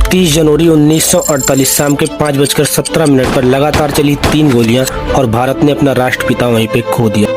30 जनवरी 1948 शाम के 5:17 पर लगातार चली 3 गोलियां और भारत ने अपना राष्ट्रपिता वहीं पे खो दिया।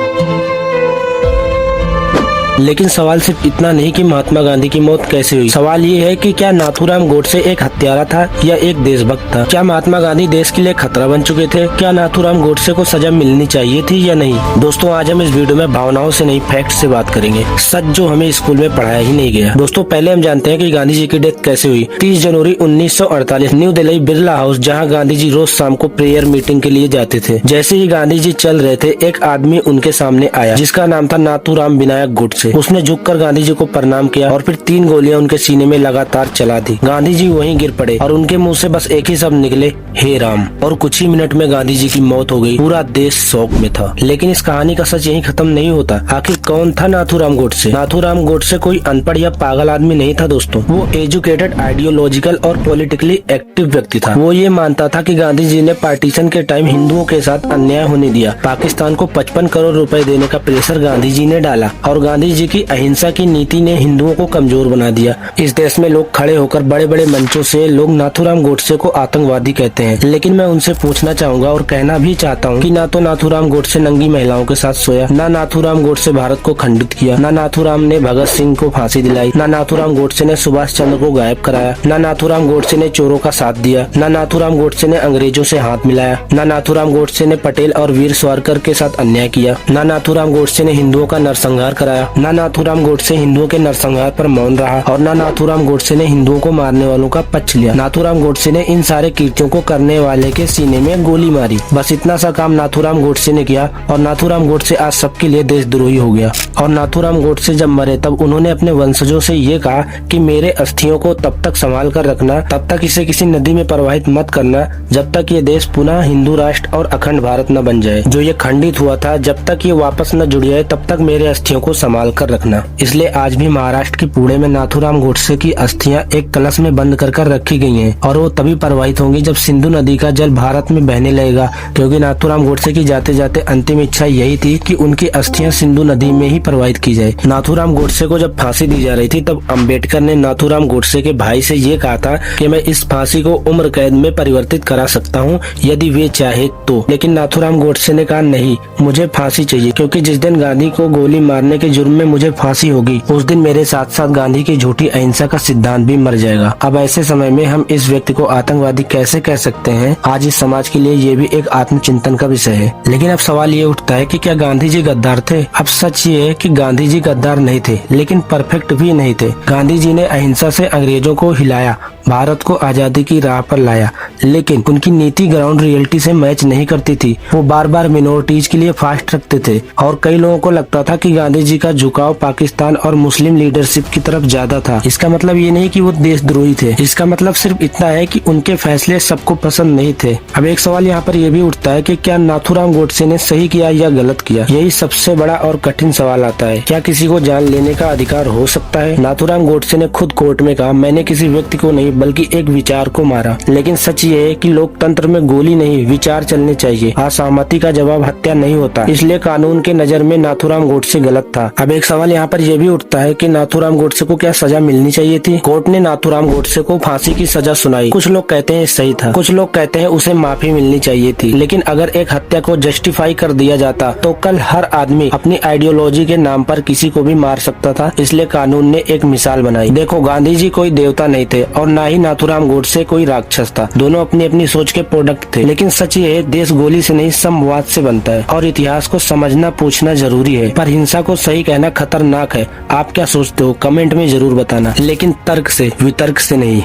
लेकिन सवाल सिर्फ इतना नहीं कि महात्मा गांधी की मौत कैसे हुई। सवाल ये है कि क्या नाथूराम गोडसे एक हत्यारा था या एक देशभक्त था? क्या महात्मा गांधी देश के लिए खतरा बन चुके थे? क्या नाथूराम गोडसे को सजा मिलनी चाहिए थी या नहीं? दोस्तों, आज हम इस वीडियो में भावनाओं से नहीं, फैक्ट से बात करेंगे, सच जो हमें स्कूल में पढ़ाया ही नहीं गया। दोस्तों, पहले हम जानते हैं कि गांधी जी की डेथ कैसे हुई। 30 जनवरी 1948 न्यू दिल्ली बिरला हाउस, जहाँ गांधी जी रोज शाम को प्रेयर मीटिंग के लिए जाते थे। जैसे ही गांधी जी चल रहे थे, एक आदमी उनके सामने आया जिसका नाम था नाथूराम विनायक गोडसे। उसने झुककर गांधी जी को प्रणाम किया और फिर 3 गोलियां उनके सीने में लगातार चला दी। गांधी जी वहीं गिर पड़े और उनके मुंह से बस एक ही शब्द निकले, हे राम। और कुछ ही मिनट में गांधी जी की मौत हो गई। पूरा देश शौक में था। लेकिन इस कहानी का सच यहीं खत्म नहीं होता। आखिर कौन था नाथूराम गोडसे? नाथूराम गोडसे कोई अनपढ़ या पागल आदमी नहीं था दोस्तों। वो एजुकेटेड, आइडियोलॉजिकल और पॉलिटिकली एक्टिव व्यक्ति था। वो ये मानता था कि गांधी जी ने पार्टीशन के टाइम हिंदुओं के साथ अन्याय होने दिया। पाकिस्तान को 55 करोड़ रुपए देने का प्रेशर गांधी जी ने डाला और गांधी जी की अहिंसा की नीति ने हिंदुओं को कमजोर बना दिया। इस देश में लोग खड़े होकर बड़े बड़े मंचों से लोग नाथूराम गोडसे को आतंकवादी कहते हैं। लेकिन मैं उनसे पूछना चाहूंगा और कहना भी चाहता हूँ कि ना तो नाथूराम गोडसे नंगी महिलाओं के साथ सोया, ना नाथूराम गोडसे भारत को खंडित किया, ना नाथूराम ने भगत सिंह को फांसी दिलाई, ना नाथूराम गोडसे ने सुभाष चंद्र को गायब कराया, ना नाथूराम गोडसे ने चोरों का साथ दिया, ना नाथूराम गोडसे ने अंग्रेजों से हाथ मिलाया, ना नाथूराम गोडसे ने पटेल और वीर सावरकर के साथ अन्याय किया, ना नाथूराम गोडसे ने हिंदुओं का नरसंहार कराया, ना नाथूराम गोडसे हिंदुओं के नरसंहार पर मौन रहा और ना नाथूराम गोडसे ने हिंदुओं को मारने वालों का पक्ष लिया। नाथूराम गोडसे ने इन सारे कृत्यों को करने वाले के सीने में गोली मारी। बस इतना सा काम नाथूराम गोडसे ने किया और नाथूराम गोडसे आज सबके लिए देशद्रोही हो गया। और नाथूराम गोडसे जब मरे तब उन्होंने अपने वंशजों से ये कहा कि मेरे अस्थियों को तब तक संभाल कर रखना, तब तक इसे किसी नदी में प्रवाहित मत करना जब तक ये देश पुनः हिंदू राष्ट्र और अखंड भारत न बन जाए। जो ये खंडित हुआ था, जब तक ये वापस न जुड़ जाए तब तक मेरे अस्थियों को संभाल कर रखना। इसलिए आज भी महाराष्ट्र के पुणे में नाथूराम गोडसे की अस्थियां एक कलश में बंद कर रखी गई हैं और वो तभी प्रवाहित होंगी जब सिंधु नदी का जल भारत में बहने लगेगा। क्योंकि नाथूराम गोडसे की जाते जाते अंतिम इच्छा यही थी कि उनकी अस्थियां सिंधु नदी में ही प्रवाहित की जाए। नाथूराम गोडसे को जब फांसी दी जा रही थी तब अम्बेडकर ने नाथूराम गोडसे के भाई से ये कहा था कि मैं इस फांसी को उम्र कैद में परिवर्तित करा सकता हूँ यदि वे चाहे तो। लेकिन नाथूराम गोडसे ने कहा नहीं, मुझे फांसी चाहिए, क्योंकि जिस दिन गांधी को गोली मारने के जुर्म में मुझे फांसी होगी उस दिन मेरे साथ साथ गांधी की झूठी अहिंसा का सिद्धांत भी मर जाएगा। अब ऐसे समय में हम इस व्यक्ति को आतंकवादी कैसे कह सकते हैं? आज इस समाज के लिए ये भी एक आत्मचिंतन का विषय है। लेकिन अब सवाल ये उठता है कि क्या गांधी जी गद्दार थे? अब सच ये है कि गांधी जी गद्दार नहीं थे, लेकिन परफेक्ट भी नहीं थे। गांधी जी ने अहिंसा से अंग्रेजों को हिलाया, भारत को आजादी की राह पर लाया, लेकिन उनकी नीति ग्राउंड रियलिटी से मैच नहीं करती थी। वो बार बार मिनोरिटीज के लिए फास्ट रखते थे और कई लोगों को लगता था कि गांधी जी का झुकाव पाकिस्तान और मुस्लिम लीडरशिप की तरफ ज्यादा था। इसका मतलब ये नहीं कि वो देशद्रोही थे, इसका मतलब सिर्फ इतना है कि उनके फैसले सबको पसंद नहीं थे। अब एक सवाल यहाँ पर यह भी उठता है कि क्या नाथूराम गोडसे ने सही किया या गलत किया? यही सबसे बड़ा और कठिन सवाल आता है। क्या किसी को जान लेने का अधिकार हो सकता है? नाथूराम गोडसे ने खुद कोर्ट में कहा, मैंने किसी व्यक्ति को नहीं बल्कि एक विचार को मारा। लेकिन सच ये है कि लोकतंत्र में गोली नहीं, विचार चलने चाहिए। असहमति का जवाब हत्या नहीं होता। इसलिए कानून के नजर में नाथूराम गोडसे गलत था। अब एक सवाल यहाँ पर यह भी उठता है कि नाथूराम गोडसे को क्या सजा मिलनी चाहिए थी? कोर्ट ने नाथूराम गोडसे को फांसी की सजा सुनाई। कुछ लोग कहते हैं सही था, कुछ लोग कहते हैं उसे माफी मिलनी चाहिए थी। लेकिन अगर एक हत्या को जस्टिफाई कर दिया जाता तो कल हर आदमी अपनी आइडियोलॉजी के नाम पर किसी को भी मार सकता था। इसलिए कानून ने एक मिसाल बनाई। देखो, गांधी जी कोई देवता नहीं थे और न ही नाथूराम गोडसे कोई राक्षस था। दोनों अपनी अपनी सोच के प्रोडक्ट थे। लेकिन सच ये है, देश गोली से नहीं संवाद से बनता है और इतिहास को समझना पूछना जरूरी है, पर हिंसा को सही कहना खतरनाक है। आप क्या सोचते हो? कमेंट में जरूर बताना, लेकिन तर्क से, वितर्क से नहीं।